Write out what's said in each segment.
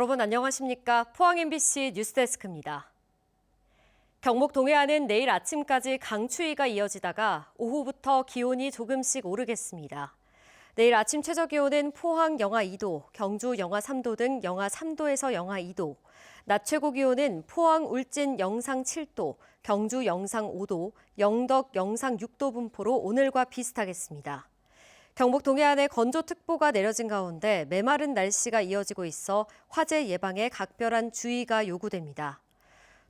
여러분 안녕하십니까? 포항 MBC 뉴스데스크입니다. 경북 동해안은 내일 아침까지 강추위가 이어지다가 오후부터 기온이 조금씩 오르겠습니다. 내일 아침 최저기온은 포항 영하 2도, 경주 영하 3도 등 영하 3도에서 영하 2도, 낮 최고 기온은 포항 울진 영상 7도, 경주 영상 5도, 영덕 영상 6도 분포로 오늘과 비슷하겠습니다. 경북 동해안에 건조특보가 내려진 가운데 메마른 날씨가 이어지고 있어 화재 예방에 각별한 주의가 요구됩니다.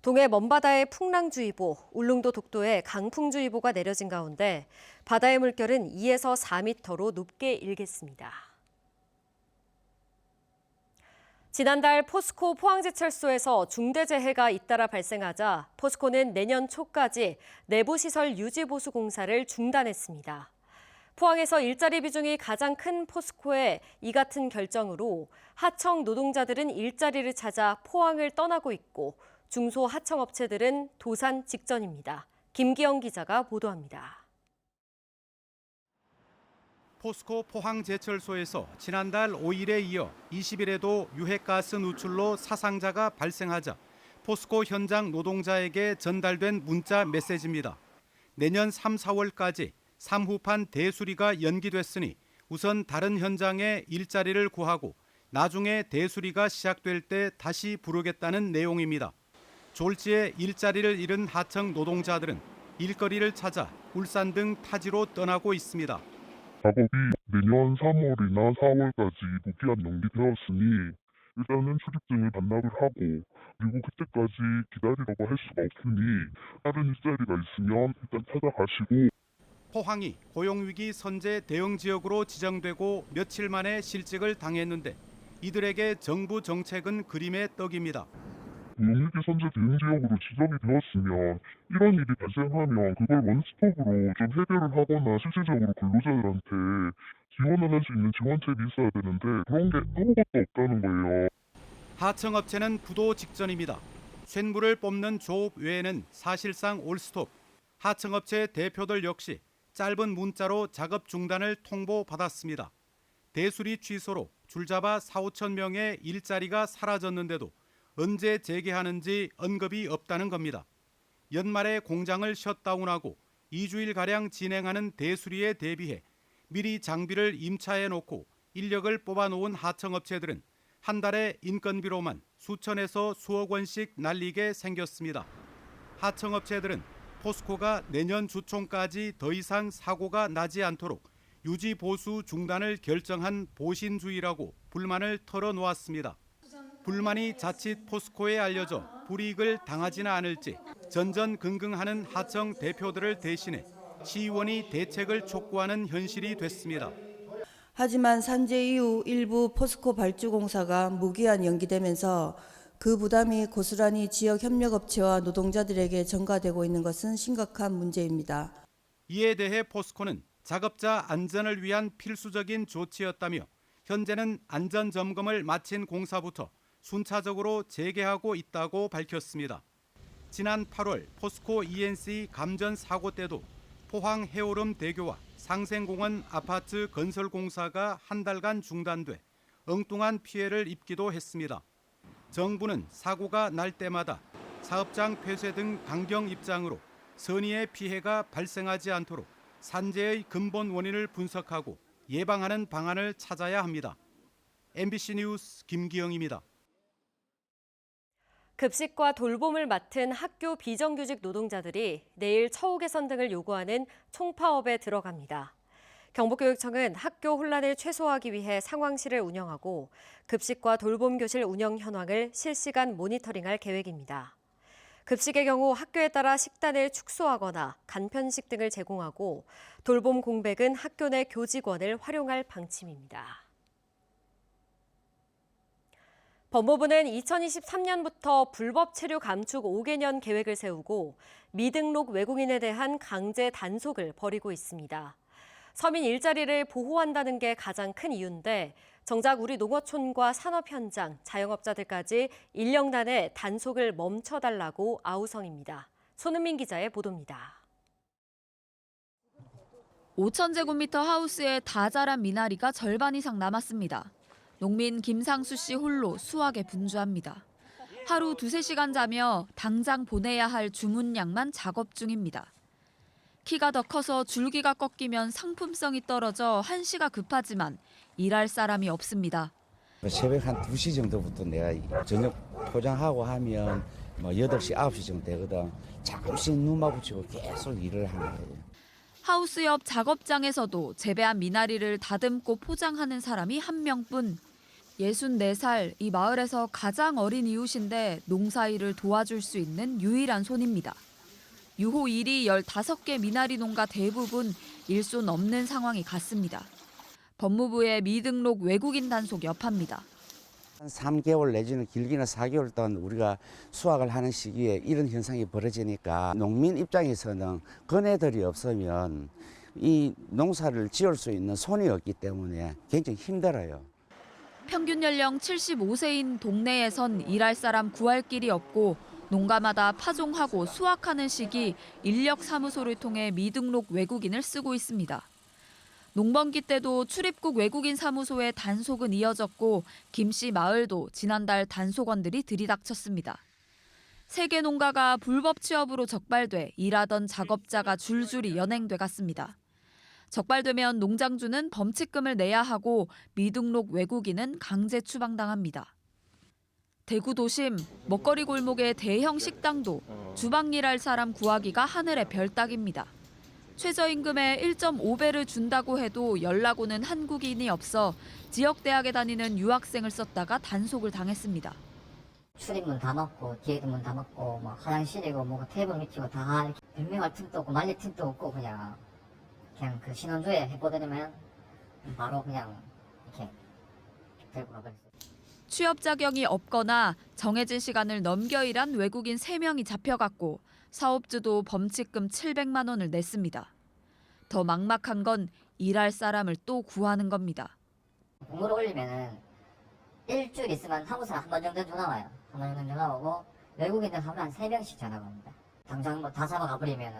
동해 먼바다에 풍랑주의보, 울릉도 독도에 강풍주의보가 내려진 가운데 바다의 물결은 2에서 4m로 높게 일겠습니다. 지난달 포스코 포항제철소에서 중대재해가 잇따라 발생하자 포스코는 내년 초까지 내부시설 유지보수 공사를 중단했습니다. 포항에서 일자리 비중이 가장 큰 포스코의 이 같은 결정으로 하청 노동자들은 일자리를 찾아 포항을 떠나고 있고 중소 하청업체들은 도산 직전입니다. 김기영 기자가 보도합니다. 포스코 포항제철소에서 지난달 5일에 이어 20일에도 유해가스 누출로 사상자가 발생하자 포스코 현장 노동자에게 전달된 문자 메시지입니다. 내년 3, 4월까지 3후판 대수리가 연기됐으니 우선 다른 현장에 일자리를 구하고 나중에 대수리가 시작될 때 다시 부르겠다는 내용입니다. 졸지에 일자리를 잃은 하청 노동자들은 일거리를 찾아 울산 등 타지로 떠나고 있습니다. 작업이 내년 3월이나 4월까지 무기한 연기되었으니 일단은 출입증을 반납을 하고 그리고 그때까지 기다리라고 할 수가 없으니 다른 일자리가 있으면 일단 찾아가시고. 포항이 고용위기 선제 대응 지역으로 지정되고 며칠 만에 실직을 당했는데 이들에게 정부 정책은 그림의 떡입니다. 고용위기 선제 대응 지역으로 지정이 되었으면 이런 일이 발생하면 그걸 원스톱으로 좀 해결을 하거나 실질적으로 근로자들한테 지원을 할 수 있는 지원책이 있어야 되는데 그런 게 아무것도 없다는 거예요. 하청업체는 부도 직전입니다. 쇳물을 뽑는 조업 외에는 사실상 올스톱. 하청업체 대표들 역시 짧은 문자로 작업 중단을 통보받았습니다. 대수리 취소로 줄잡아 4, 5천 명의 일자리가 사라졌는데도 언제 재개하는지 언급이 없다는 겁니다. 연말에 공장을 셧다운하고 2주일가량 진행하는 대수리에 대비해 미리 장비를 임차해 놓고 인력을 뽑아놓은 하청업체들은 한 달에 인건비로만 수천에서 수억 원씩 날리게 생겼습니다. 하청업체들은 포스코가 내년 주총까지 더 이상 사고가 나지 않도록 유지 보수 중단을 결정한 보신주의라고 불만을 털어놓았습니다. 불만이 자칫 포스코에 알려져 불이익을 당하지는 않을지 전전긍긍하는 하청 대표들을 대신해 시의원이 대책을 촉구하는 현실이 됐습니다. 하지만 산재 이후 일부 포스코 발주공사가 무기한 연기되면서 그 부담이 고스란히 지역 협력업체와 노동자들에게 전가되고 있는 것은 심각한 문제입니다. 이에 대해 포스코는 작업자 안전을 위한 필수적인 조치였다며 현재는 안전점검을 마친 공사부터 순차적으로 재개하고 있다고 밝혔습니다. 지난 8월 포스코 ENC 감전 사고 때도 포항 해오름 대교와 상생공원 아파트 건설 공사가 한 달간 중단돼 엉뚱한 피해를 입기도 했습니다. 정부는 사고가 날 때마다 사업장 폐쇄 등 강경 입장으로 선의의 피해가 발생하지 않도록 산재의 근본 원인을 분석하고 예방하는 방안을 찾아야 합니다. MBC 뉴스 김기영입니다. 급식과 돌봄을 맡은 학교 비정규직 노동자들이 내일 처우 개선 등을 요구하는 총파업에 들어갑니다. 경북교육청은 학교 혼란을 최소화하기 위해 상황실을 운영하고 급식과 돌봄교실 운영 현황을 실시간 모니터링할 계획입니다. 급식의 경우 학교에 따라 식단을 축소하거나 간편식 등을 제공하고 돌봄 공백은 학교 내 교직원을 활용할 방침입니다. 법무부는 2023년부터 불법 체류 감축 5개년 계획을 세우고 미등록 외국인에 대한 강제 단속을 벌이고 있습니다. 서민 일자리를 보호한다는 게 가장 큰 이유인데 정작 우리 농어촌과 산업 현장, 자영업자들까지 1년 내에 단속을 멈춰달라고 아우성입니다. 손은민 기자의 보도입니다. 5,000제곱미터 하우스에 다 자란 미나리가 절반 이상 남았습니다. 농민 김상수 씨 홀로 수확에 분주합니다. 하루 2~3시간 자며 당장 보내야 할 주문량만 작업 중입니다. 키가 더 커서 줄기가 꺾이면 상품성이 떨어져 한시가 급하지만 일할 사람이 없습니다. 새벽 한 2시 정도부터 내가 저녁 포장하고 하면 8시, 9시 정도 되거든. 잠시 눈 마주치고 계속 일을 하는 거예요. 하우스 옆 작업장에서도 재배한 미나리를 다듬고 포장하는 사람이 한 명뿐. 64살, 이 마을에서 가장 어린 이웃인데 농사일을 도와줄 수 있는 유일한 손입니다. 유호 1위 15개 미나리 농가 대부분 일손 없는 상황이 같습니다. 법무부의 미등록 외국인 단속 여파입니다. 한 3개월 내지는 길게는 4개월 동안 우리가 수확을 하는 시기에 이런 현상이 벌어지니까 농민 입장에서는 거래들이 없으면 이 농사를 지을 수 있는 손이 없기 때문에 굉장히 힘들어요. 평균 연령 75세인 동네에선 일할 사람 구할 길이 없고 농가마다 파종하고 수확하는 시기 인력사무소를 통해 미등록 외국인을 쓰고 있습니다. 농번기 때도 출입국 외국인 사무소에 단속은 이어졌고 김씨 마을도 지난달 단속원들이 들이닥쳤습니다. 3개 농가가 불법 취업으로 적발돼 일하던 작업자가 줄줄이 연행돼 갔습니다. 적발되면 농장주는 범칙금을 내야 하고 미등록 외국인은 강제 추방당합니다. 대구 도심 먹거리 골목의 대형 식당도 주방 일할 사람 구하기가 하늘의 별 따기입니다. 최저임금의 1.5배를 준다고 해도 연락 오는 한국인이 없어 지역 대학에 다니는 유학생을 썼다가 단속을 당했습니다. 출입문 다 막고 뒤에도 문 다 막고 뭐 화장실이고 뭐 테이블 밑이고 다 이렇게 변명할 틈도 없고 말릴 틈도 없고 그냥 그 신혼조에 해보더니면 바로 그냥 이렇게 데리고 가버렸어요. 취업 자격이 없거나 정해진 시간을 넘겨 일한 외국인 3명이 잡혀갔고 사업주도 범칙금 700만 원을 냈습니다. 더 막막한 건 일할 사람을 또 구하는 겁니다. 공고를 올리면은 일주일 있으면 한국사람 한 번 정도 전화 와요. 한 번 정도 전화 오고 외국인들 하면 한 3명씩 전화가 옵니다. 당장 뭐 다 잡아가 버리면은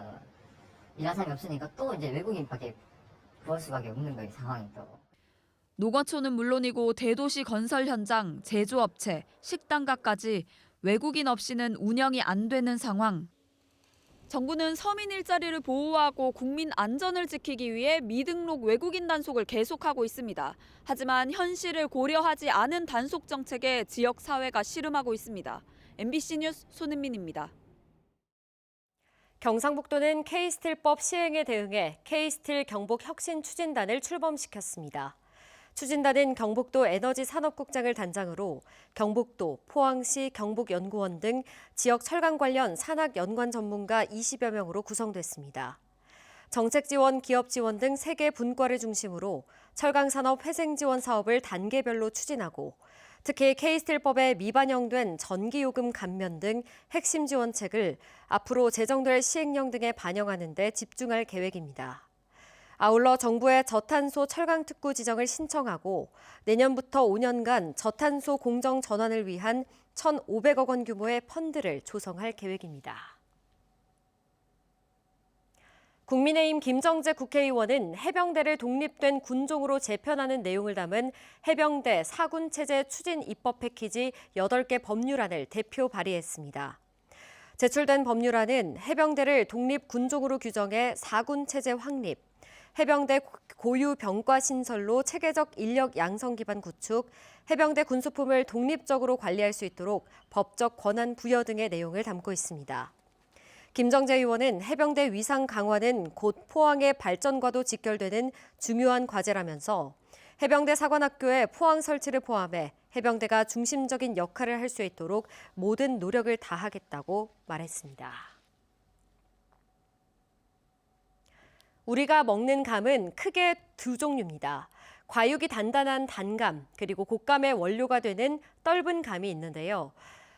일할 사람이 없으니까 또 이제 외국인밖에 구할 수밖에 없는 거예요, 상황이 또. 농어촌은 물론이고 대도시 건설 현장, 제조업체, 식당가까지 외국인 없이는 운영이 안 되는 상황. 정부는 서민 일자리를 보호하고 국민 안전을 지키기 위해 미등록 외국인 단속을 계속하고 있습니다. 하지만 현실을 고려하지 않은 단속 정책에 지역 사회가 씨름하고 있습니다. MBC 뉴스 손은민입니다. 경상북도는 K스틸법 시행에 대응해 K스틸 경북 혁신 추진단을 출범시켰습니다. 추진단은 경북도 에너지산업국장을 단장으로 경북도, 포항시 경북연구원 등 지역 철강 관련 산학 연관 전문가 20여 명으로 구성됐습니다. 정책 지원, 기업 지원 등 3개 분과를 중심으로 철강산업 회생 지원 사업을 단계별로 추진하고 특히 K스틸법에 미반영된 전기요금 감면 등 핵심 지원책을 앞으로 제정될 시행령 등에 반영하는 데 집중할 계획입니다. 아울러 정부에 저탄소 철강특구 지정을 신청하고 내년부터 5년간 저탄소 공정 전환을 위한 1,500억 원 규모의 펀드를 조성할 계획입니다. 국민의힘 김정재 국회의원은 해병대를 독립된 군종으로 재편하는 내용을 담은 해병대 사군체제 추진 입법 패키지 8개 법률안을 대표 발의했습니다. 제출된 법률안은 해병대를 독립군종으로 규정해 사군체제 확립, 해병대 고유 병과 신설로 체계적 인력 양성 기반 구축, 해병대 군수품을 독립적으로 관리할 수 있도록 법적 권한 부여 등의 내용을 담고 있습니다. 김정재 의원은 해병대 위상 강화는 곧 포항의 발전과도 직결되는 중요한 과제라면서 해병대 사관학교의 포항 설치를 포함해 해병대가 중심적인 역할을 할 수 있도록 모든 노력을 다하겠다고 말했습니다. 우리가 먹는 감은 크게 2종류입니다. 과육이 단단한 단감, 그리고 곶감의 원료가 되는 떫은 감이 있는데요.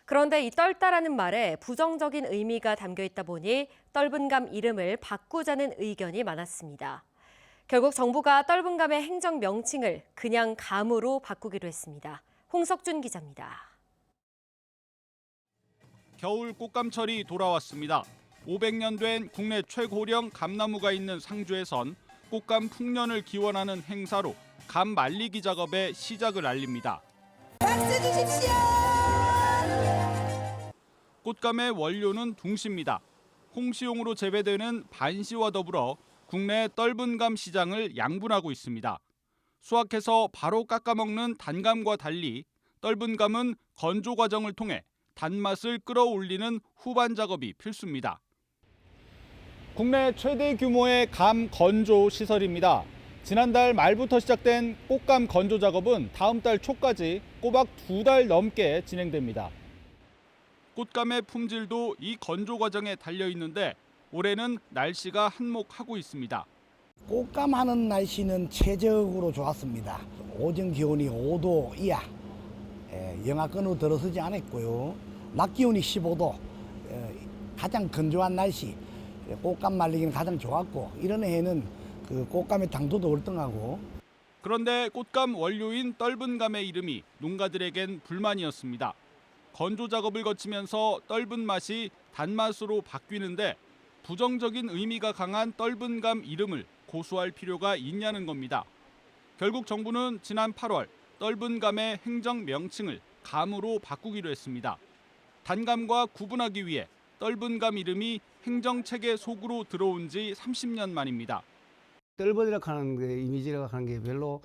그런데 이 떫다라는 말에 부정적인 의미가 담겨 있다 보니 떫은 감 이름을 바꾸자는 의견이 많았습니다. 결국 정부가 떫은 감의 행정 명칭을 그냥 감으로 바꾸기로 했습니다. 홍석준 기자입니다. 겨울 꽃감철이 돌아왔습니다. 500년 된 국내 최고령 감나무가 있는 상주에선 꽃감 풍년을 기원하는 행사로 감 말리기 작업의 시작을 알립니다. 꽃감의 원료는 둥시입니다. 홍시용으로 재배되는 반시와 더불어 국내 떫은 감 시장을 양분하고 있습니다. 수확해서 바로 깎아먹는 단감과 달리 떫은 감은 건조 과정을 통해 단맛을 끌어올리는 후반 작업이 필수입니다. 국내 최대 규모의 감 건조 시설입니다. 지난달 말부터 시작된 꽃감 건조 작업은 다음 달 초까지 꼬박 2달 넘게 진행됩니다. 꽃감의 품질도 이 건조 과정에 달려 있는데 올해는 날씨가 한몫하고 있습니다. 꽃감하는 날씨는 최적으로 좋았습니다. 오전 기온이 5도 이하, 영하권으로 들어서지 않았고요. 낮 기온이 15도, 가장 건조한 날씨, 꽃감 말리기는 가장 좋았고 이런 해에는 그 꽃감의 당도도 월등하고. 그런데 꽃감 원료인 떫은 감의 이름이 농가들에겐 불만이었습니다. 건조 작업을 거치면서 떫은 맛이 단맛으로 바뀌는데 부정적인 의미가 강한 떫은 감 이름을 고수할 필요가 있냐는 겁니다. 결국 정부는 지난 8월 떫은 감의 행정 명칭을 감으로 바꾸기로 했습니다. 단감과 구분하기 위해 떫은 감 이름이 행정체계 속으로 들어온 지 30년 만입니다. 떫은이라고 하는 게 이미지라고 하는 게 별로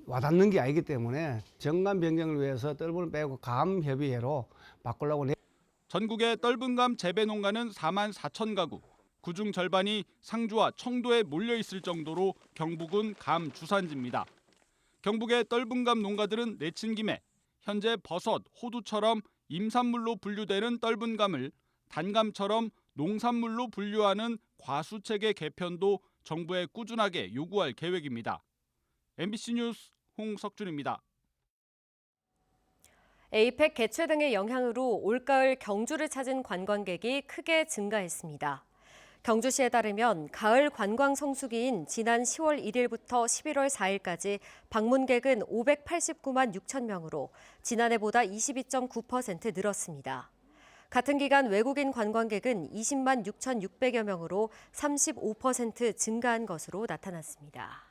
와닿는 게 아니기 때문에 정감 변경을 위해서 떫은을 빼고 감 협의회로 바꾸려고 해요. 전국의 떫은 감 재배 농가는 4만 4천 가구, 그중 절반이 상주와 청도에 몰려 있을 정도로 경북은 감 주산지입니다. 경북의 떫은 감 농가들은 내친 김에 현재 버섯, 호두처럼 임산물로 분류되는 떫은 감을 단감처럼 농산물로 분류하는 과수체계 개편도 정부에 꾸준하게 요구할 계획입니다. MBC 뉴스 홍석준입니다. 에이펙 개최 등의 영향으로 올가을 경주를 찾은 관광객이 크게 증가했습니다. 경주시에 따르면 가을 관광 성수기인 지난 10월 1일부터 11월 4일까지 방문객은 589만 6천 명으로 지난해보다 22.9% 늘었습니다. 같은 기간 외국인 관광객은 20만 6,600여 명으로 35% 증가한 것으로 나타났습니다.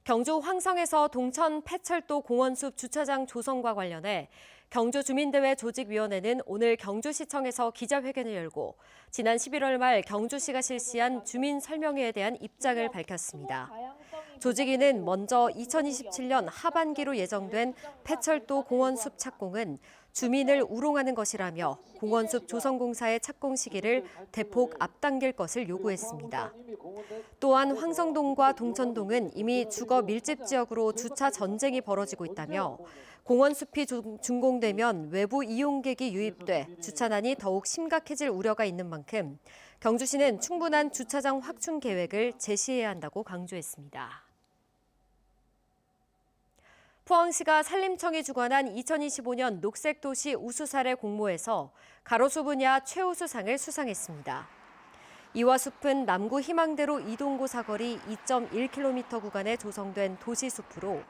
경주 황성에서 동천 폐철도 공원숲 주차장 조성과 관련해 경주주민대회 조직위원회는 오늘 경주시청에서 기자회견을 열고 지난 11월 말 경주시가 실시한 주민 설명회에 대한 입장을 밝혔습니다. 조직위는 먼저 2027년 하반기로 예정된 폐철도 공원숲 착공은 주민을 우롱하는 것이라며 공원숲 조성공사의 착공 시기를 대폭 앞당길 것을 요구했습니다. 또한 황성동과 동천동은 이미 주거 밀집 지역으로 주차 전쟁이 벌어지고 있다며 공원숲이 준공되면 외부 이용객이 유입돼 주차난이 더욱 심각해질 우려가 있는 만큼 경주시는 충분한 주차장 확충 계획을 제시해야 한다고 강조했습니다. 포항시가 산림청이 주관한 2025년 녹색도시 우수사례 공모에서 가로수 분야 최우수상을 수상했습니다. 이와 숲은 남구 희망대로 이동고 사거리 2.1km 구간에 조성된 도시숲으로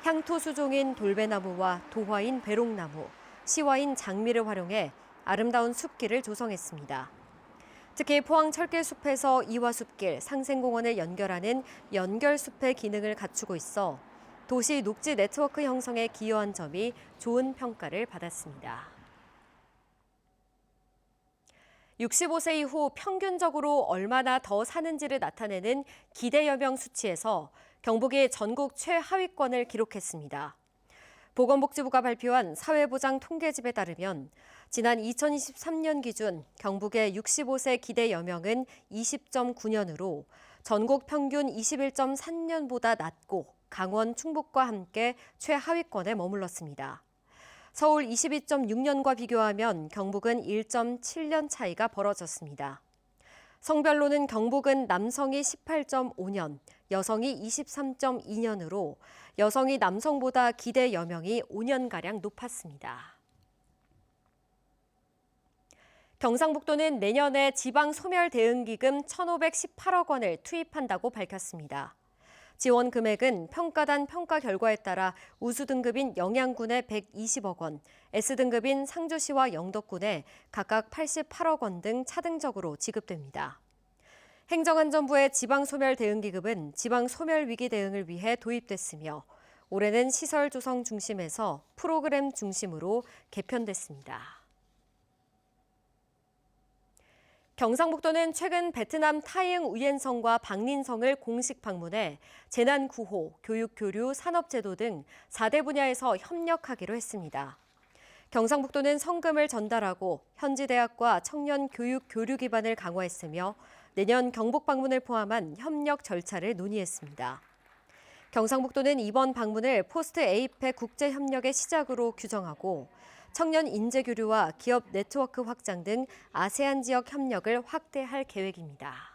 향토 수종인 돌배나무와 도화인 배롱나무, 시화인 장미를 활용해 아름다운 숲길을 조성했습니다. 특히 포항 철길숲에서 이화숲길, 상생공원을 연결하는 연결숲의 기능을 갖추고 있어 도시 녹지 네트워크 형성에 기여한 점이 좋은 평가를 받았습니다. 65세 이후 평균적으로 얼마나 더 사는지를 나타내는 기대여명 수치에서 경북이 전국 최하위권을 기록했습니다. 보건복지부가 발표한 사회보장 통계집에 따르면 지난 2023년 기준 경북의 65세 기대여명은 20.9년으로 전국 평균 21.3년보다 낮고 강원, 충북과 함께 최하위권에 머물렀습니다. 서울 22.6년과 비교하면 경북은 1.7년 차이가 벌어졌습니다. 성별로는 경북은 남성이 18.5년, 여성이 23.2년으로 여성이 남성보다 기대 여명이 5년가량 높았습니다. 경상북도는 내년에 지방 소멸 대응기금 1,518억 원을 투입한다고 밝혔습니다. 지원 금액은 평가단 평가 결과에 따라 우수 등급인 영양군에 120억 원, S등급인 상주시와 영덕군에 각각 88억 원 등 차등적으로 지급됩니다. 행정안전부의 지방소멸대응기금은 지방소멸위기 대응을 위해 도입됐으며 올해는 시설 조성 중심에서 프로그램 중심으로 개편됐습니다. 경상북도는 최근 베트남 타이응 우옌성과 박린성을 공식 방문해 재난구호, 교육교류, 산업제도 등 4대 분야에서 협력하기로 했습니다. 경상북도는 성금을 전달하고 현지 대학과 청년 교육 교류 기반을 강화했으며 내년 경북 방문을 포함한 협력 절차를 논의했습니다. 경상북도는 이번 방문을 포스트 에이펙 국제협력의 시작으로 규정하고 청년 인재 교류와 기업 네트워크 확장 등 아세안 지역 협력을 확대할 계획입니다.